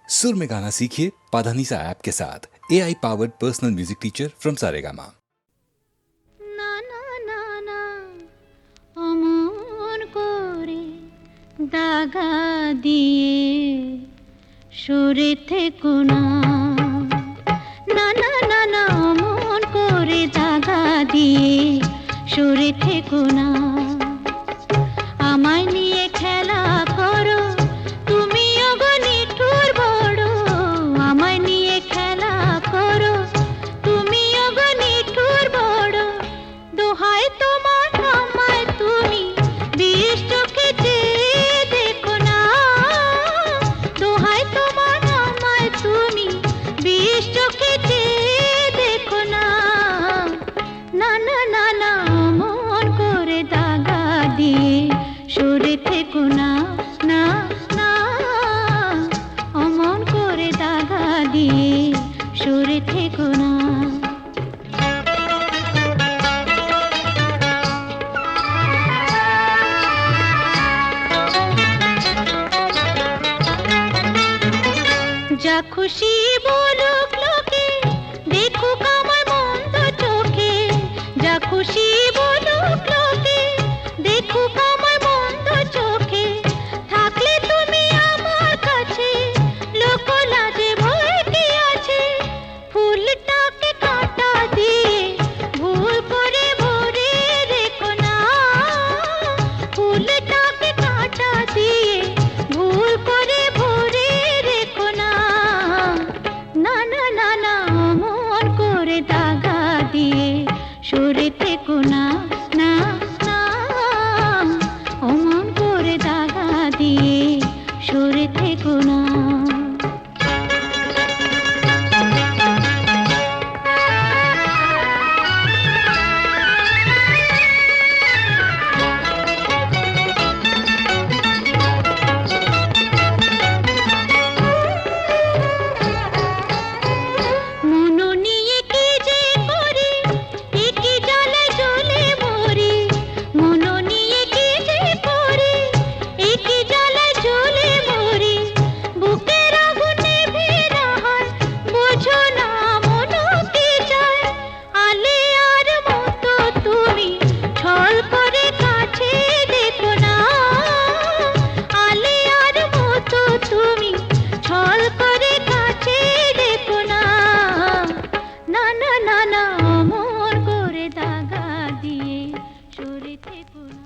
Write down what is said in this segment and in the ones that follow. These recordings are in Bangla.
सुर में गाना सीखिए पाधानीसा ऐप के साथ। AI powered personal music teacher from Saregama. না না না না অমন করে দাগা দিয়ে সরে থেকো না, না না না না অমন করে দাগা দিয়ে সরে থেকো না। আমায় নিয়ে খেলা করো তুমি ওগো নিঠুর বড়, আমায় নিয়ে খেলা করো তুমি ওগো নিঠুর বড়। দোহাই তোমার আমায় তুমি বিষ চোখে চেয়ে দেখো না, দোহাই তোমার আমায় তুমি বিষ চোখে চেয়ে দেখো না। না না না না অমন করে দাগা দিয়ে সরে থেকো না, না না অমন করে দাগা দিয়ে সরে থেকো না। যা খুশি বলুক লোকে দেখুক আমায় মন্দ চোখে, যা খুশি বলুক লোকে দেখুক আমায় মন্দ চোখে। থাকলে তুমি আমার কাছে লোক লাজে ভয় কি আছে, ফুলটাকে কাঁটা দিয়ে ভুল করে ভরে রেখো না, ফুলটাকে কাঁটা দিয়ে ভুল করে ভরে রেখো না। না না না না অমন করে দাগা দিয়ে সরে থেকো না, না না অমন করে দাগা দিয়ে সরে থেকো না। মন নিয়ে কি যে করি একই জ্বালায় জ্বলে মরি, মন নিয়ে কি যে করি একই জ্বালায় জ্বলে মরি। বুকের আগুন নিভে না হয় বোঝো না মন কি চায়, আলে আর মতো তুমি ছল করে কাছে দেখো না, আলে আর মতো তুমি ছল করে কাছে দেখো না। না না না না অমন করে দাগা দিয়ে সরে থেকো না।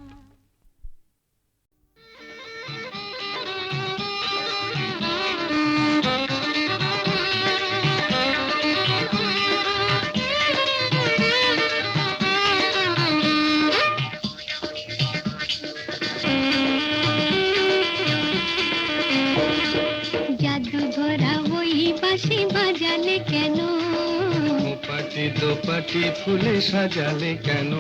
জাদু ঘোরা ওই বাঁশি বাজালে কেন, পাটি দোপাটি ফুলে সাজালে কেন?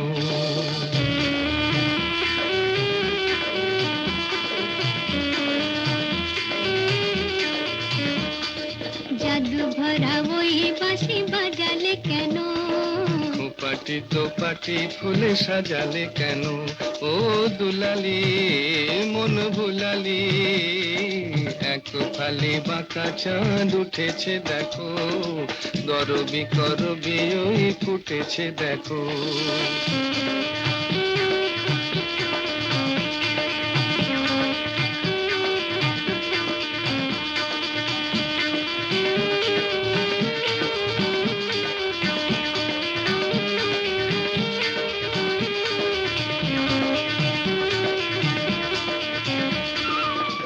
জাদু ভরা ওই বাঁশি বাজালে কেন, পাটি দোপাটি ফুলে সাজালে কেন? ও দুলালি মন ভুলালি, এক ফালি বাঁকা চাঁদ উঠেছে দেখো, গরবি করবি ওই ফুটেছে দেখো।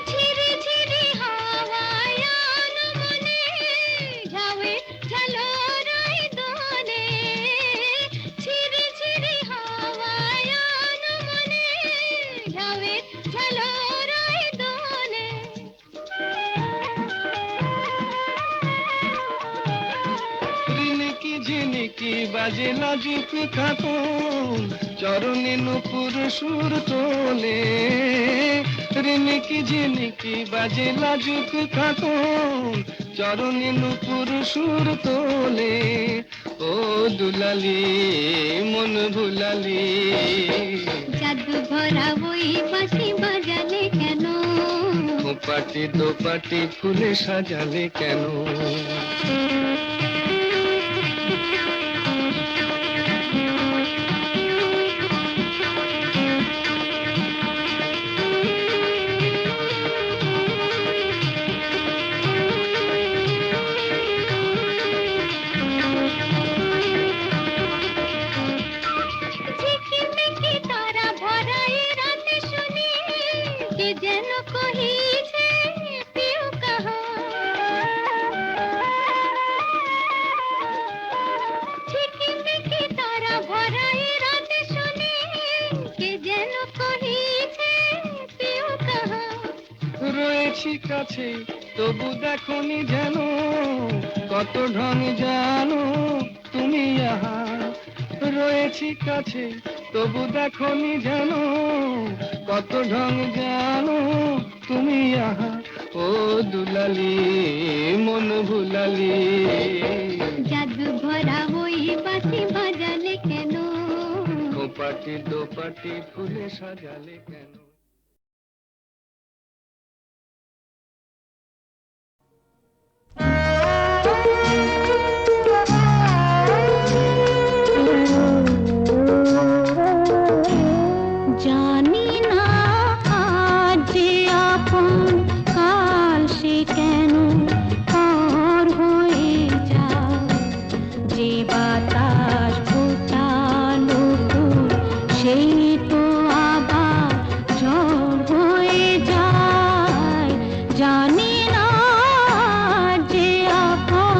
ঝিরি ঝিরি হাওয়ায় আনমনে ঝাউয়ে ঝালরাই দোলে, ঝিরি ঝিরি হাওয়ায় আনমনে ঝাউয়ে ঝালরাই দোলে। রিনিকি ঝিনিকি বাজে লাজুক খাতুন, চরণে নুপুর সুর তোলে। রিনিকি ঝিনিকি বাজে লাজুক খাতুন, চরণে নুপুর সুর তোলে। ও দুলালি মন ভুলালি, জাদু ভরা ওই বাঁশি বাজালে কেন, খোঁপাটি দোপাটি ফুলে সাজালে কেন? ঝিকিমিকি তারা ভরা এই রাতে শুনি কে যেন কহিছে পিউ কাহা। ঝিকিমিকি তারা ভরা এই রাতে শুনি কে যেন কহিছে পিউ কাহা। রয়েছি কাছে তবু দেখনি যেন, কত ঢং জানো তুমি আহা। রয়েছি কাছে তবু দেখনি যেন, কত ঢং জানো তুমি আহা। ও দুলালি মন ভুলালি, জাদু ভরা ওই বাঁশি বাজালে কেন? খোঁপাটি দোপাটি ফুলে সাজালে কেন? জানি না আজ যে আপন কাল সে কেন পর হয়ে যায়। যে বাতাস ফোটালো ফুল সেই তো আবার ঝড় হয়ে যায়। জানি না আজ যে আপন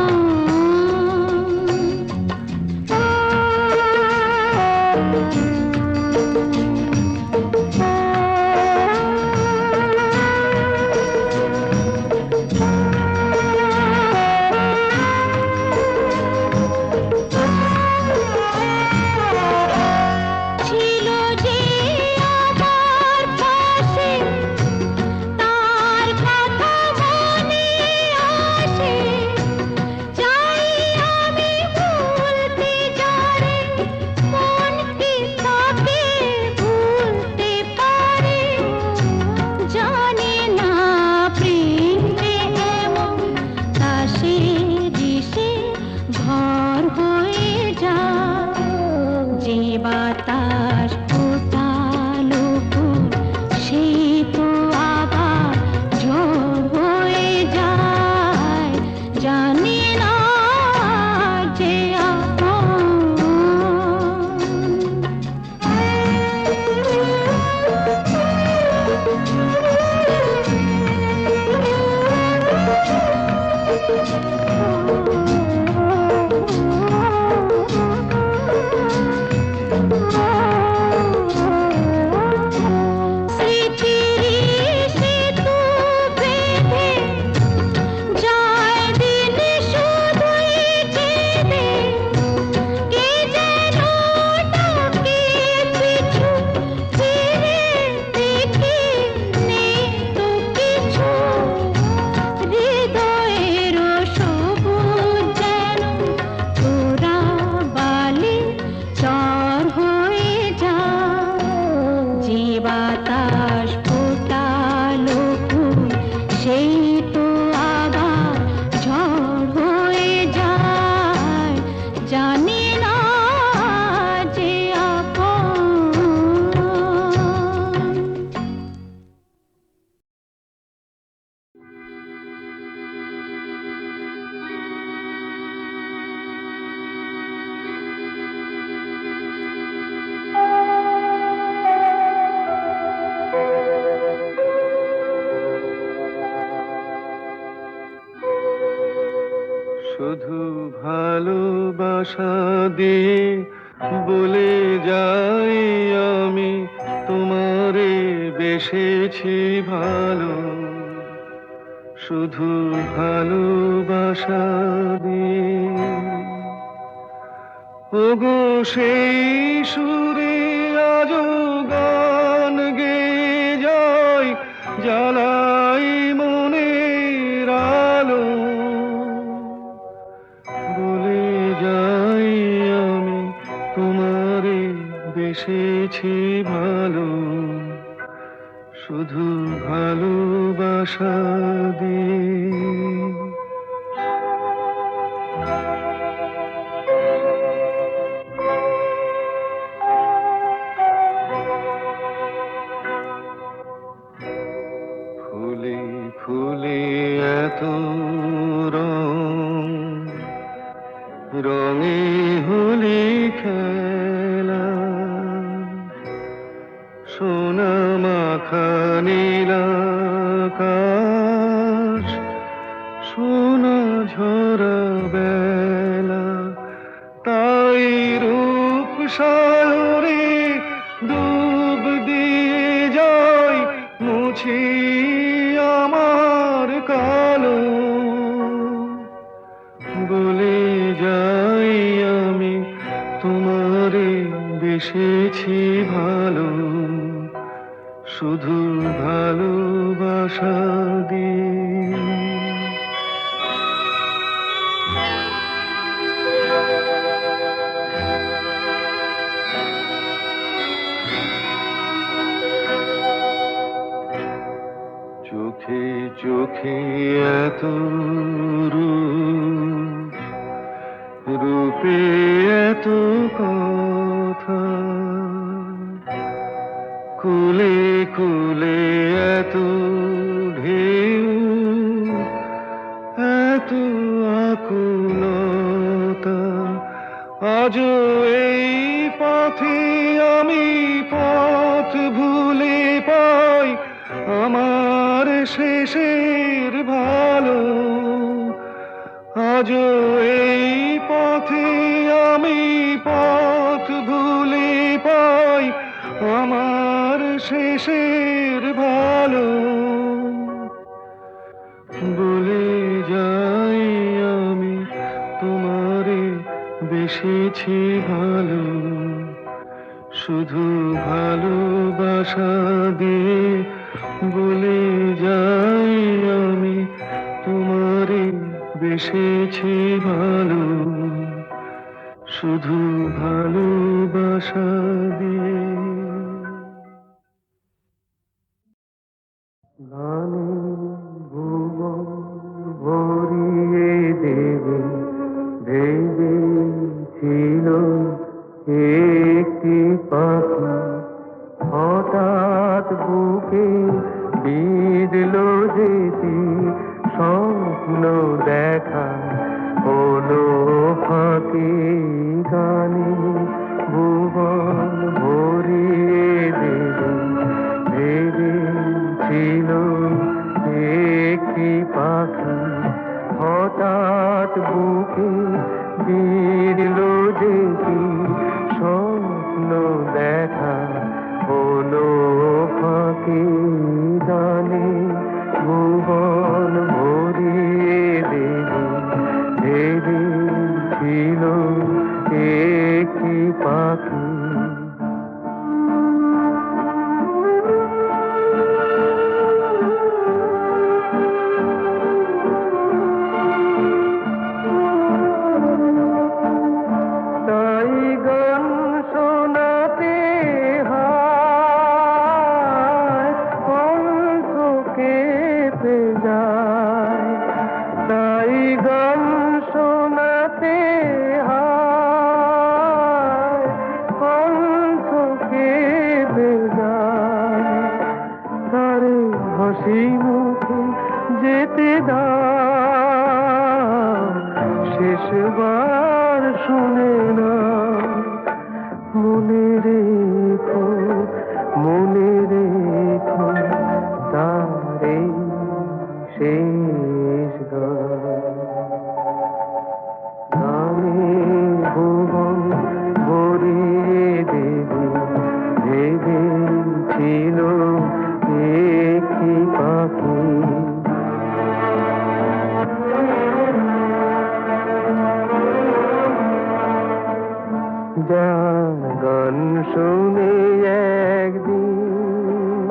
ছিল যে আমার পাশে, তার কথা মনে আসে। চাই আমি ভুলতে যারে, মন কি তাকে ভুলতে পারে? জানি না প্রেমে এমন তাসে দিশে ঘর হয়ে যায়। যে বাতাস ফোটালো ফুল সেই তো আবার ঝড় হয়ে যায়। জানি না যে আপন স্মৃতির সেতু বেঁধে যায় দিন শুধুই কেঁদে। কে যেন ডাকে পিছু ফিরে দেখি নেই তো কিছু। হৃদয়ের সবুজ যেন তোরা বালি চর হয়ে যায়। যে বাতাস ফোটালো ফুল সেই তো আবার ঝড় হয়ে যায়। জানি না যে আপন শুধু ভালোবাসা দিয়ে বলে যাই আমি তোমারে বেসেছি ভালো। শুধু ভালোবাসা দিয়ে ওগো সেই সুরে আজো গান গেয়ে যায়, জ্বালাই মনের আলো। বলে যাই আমি তোমারে বেসেছি ভালো। শুধু ভালোবাসা ভালোবাসা দিয়ে। ফুলে ফুলে এত রং, রঙে হোলি খেলা, সোনা মাখা নীল আকাশ, সোনা ঝরা বেলা, তাই রূপ সাগরে ডুব দিয়ে যাই মুছি আমার কালো, বলে যাই আমি তোমারে বেসেছি ভালো, শুধু ভালোবাসা দিয়ে। চোখে চোখে এত রূপ, রূপে এত কথা, কুলে কুলে এত ঢেউ, এত আকুলতা, আজও এই পথে আমি পথ ভুলে পাই আমার শেষের ভালো, আজও এই পথে আমি পথ ভুলে পাই আমার শেষের ভালো, বলে যাই আমি তোমারে বেসেছি ভালো, শুধু ভালোবাসা দিয়ে, বলে যাই আমি তোমারে বেসেছি ভালো, শুধু ভালোবাসা দিয়ে। গানে ভুবন ভরিয়ে দেবে ভেবেছিল একটি পাখি, হঠাৎ বুকে বিঁধলো যেটি স্বপ্ন দেখা হলো ফাঁকি। গানে ভুবন ভরিয়ে দেবে ভেবেছিল একটি পাখি, হঠাৎ বুকে বিঁধলো যেটি স্বপ্ন দেখা হলো ফাঁকি। গানে ভুবন ভরিয়ে দেবে ভেবেছিল একটি পাখি। হাসি মুখে যেতে দাও, শেষবার শুনে না মনে রেখো, মনে রেখো তারে শেষ গানে ভুবন ভরিয়ে দেবে ভেবেছিল একটি পাখি। যার গান শুনে একদিন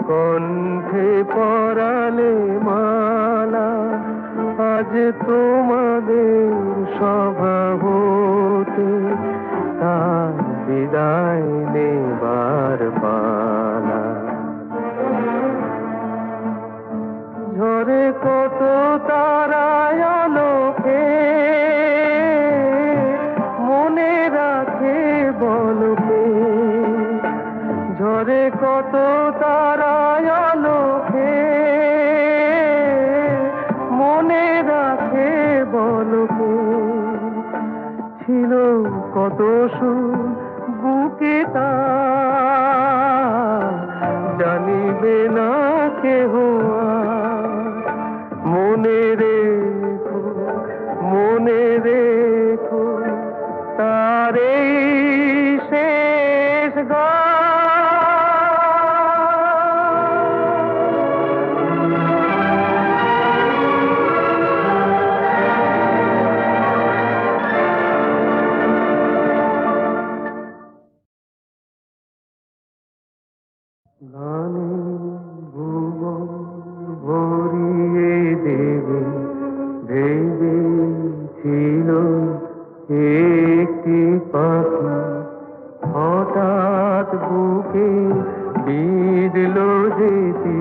কণ্ঠে পরালে মালা, আজ তোমাদের স্বভাবতে তার বিদায় নেবার পালা। পলকে ছিল কত সুর বুকে তার জানিবে না কেহ আর। মনে রেখো তার এই শেষ গান। গানে ভুবন ভরিয়ে দেবে ভেবেছিল একটি পাখি হঠাৎ বুকে বিঁধল যেতি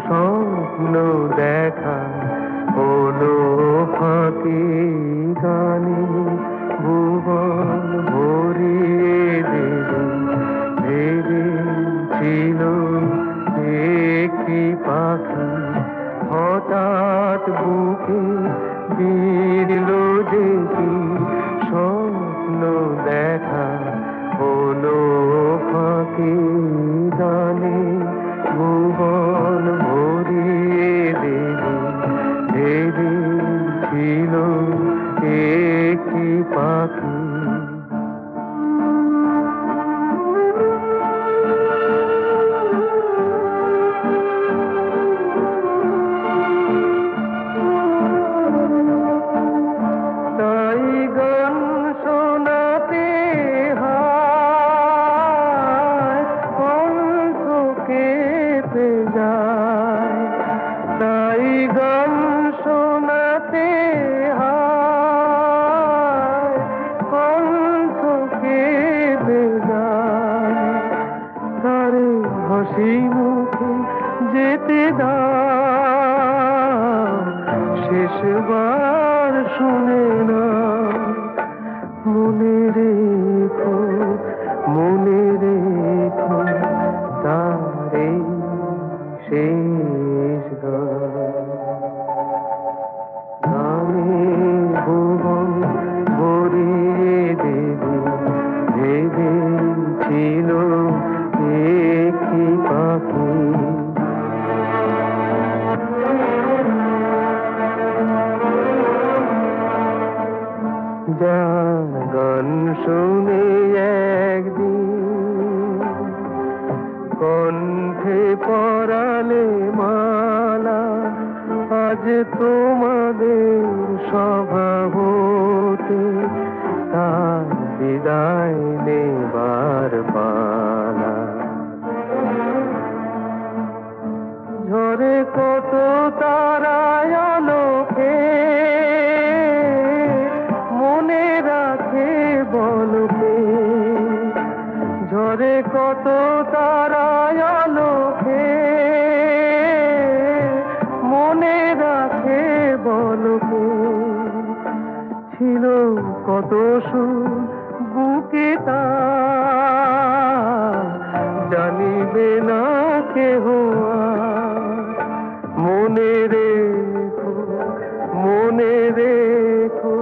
স্বপ্ন দেখা হলো ফাঁকি। গানে ভুবন ভরিয়ে দেবে ভেবেছিল একটি পাখি হঠাৎ বুকে বিঁধল যেতি স্বপ্ন দেখা হলো ফাঁকি। গানে ভুবন ভরিয়ে দেবে ভেবেছিল একটি পাখি। হাসি মুখে যেতে দাও শেষবার শুনে না। মনে রেখো তারে শেষ গান। গানে ভুবন ভরিয়ে দেবে ভেবেছিল একটি পাখি। যার গান শুনে একদিন কণ্ঠে পরালে মালা, আজ তোমাদের সভা হতে তার বিদায় নেবার পালা। ঝরে কত তারায় আলোকে মনে রাখে বলকে। ঝরে কত তারায় আলোকে মনে রাখে বলকে। ছিল কত সুর বুকে তার জানিবে না কেহ আর। মনে রেখো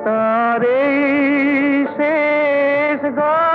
তার এই শেষ গান।